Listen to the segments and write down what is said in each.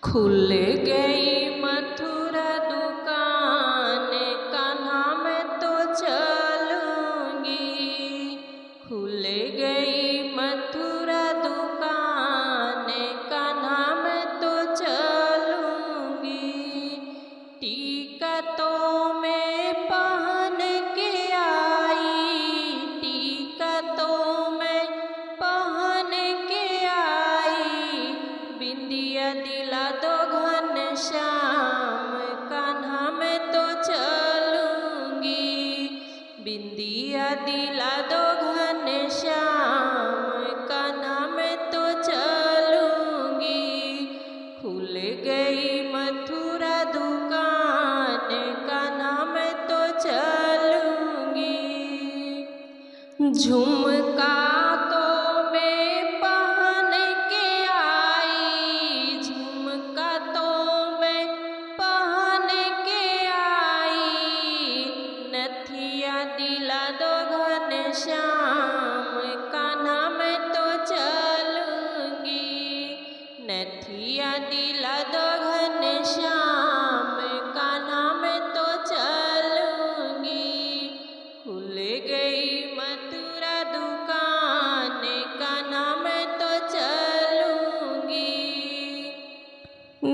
खुल गई मथुरा दुकान, कान्हा मैं तो चलूंगी। खुल गई मथुरा दुकान, कान्हा मैं तो चलूंगी। टीका तो मैं पहन के आई, टीका तो मैं पहन के आई। बिंदिया दिला दो घनश्याम, कान्हा मैं तो चलूंगी। बिंदिया दिला दो घनश्याम, कान्हा मैं तो चलूंगी। खुल गई मथुरा दुकान, कान्हा मैं तो चलूंगी। झुमका तो मैं पहन के आई, झुमका तो मैं पहन के आई। नथिया दिला दो घनश्याम, कान्हा मैं तो चलूंगी। नथिया दिला दो घनश्याम, कान्हा मैं तो चलूंगी। खुल गई मथुरा दुकान, कान्हा मैं तो चलूंगी।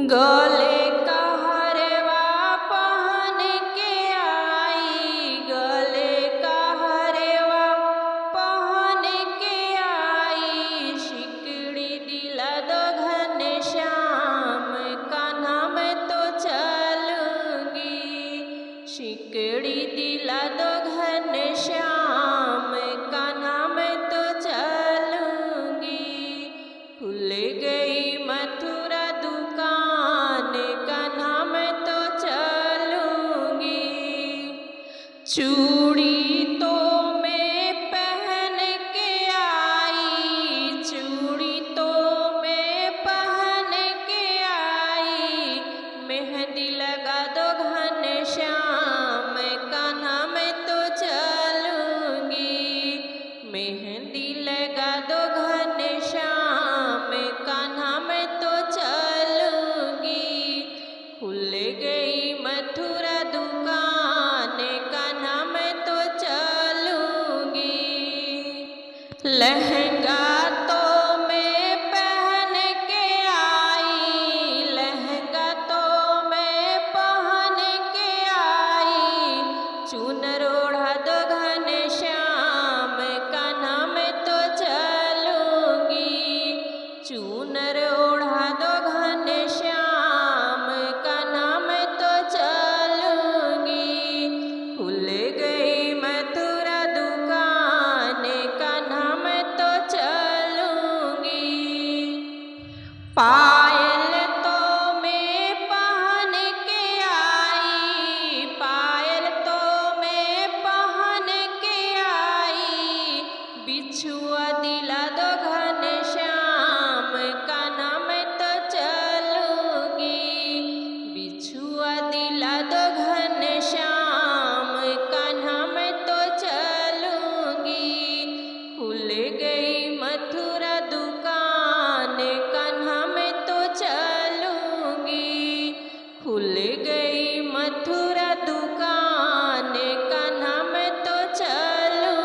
गले का हरवा पहन के आई, गले का हरवा पहन के आई। सिकड़ी दिला दो घनश्याम, कान्हा मैं तो चलूंगी। सिकड़ी दिला दो घनश्याम, कान्हा मैं तो चलूंगी। खुल गई मथुरा दुकान, कान्हा मैं तो चलूंगी। चूड़ी तो मैं पहन के आई, चूड़ी तो मैं पहन के आई। मेहंदी लगा दो घनश्याम, कान्हा मैं तो चलूंगी। मेहंदी लगा दो घनश्याम, कान्हा मैं तो चलूंगी। खुल गई मथुरा दुकान, कान्हा मैं तो चलूंगी। लहंगा तो मैं पहन के आई, लहंगा तो मैं पहन के आई। चुनर ओढ़ा दो घनश्याम, कान्हा मैं तो चलूंगी। चुनर ओढ़ा दो घनश्याम, कान्हा मैं तो चलूंगी। खुल गई मथुरा दुकान, कान्हा मैं तो चलूंगी।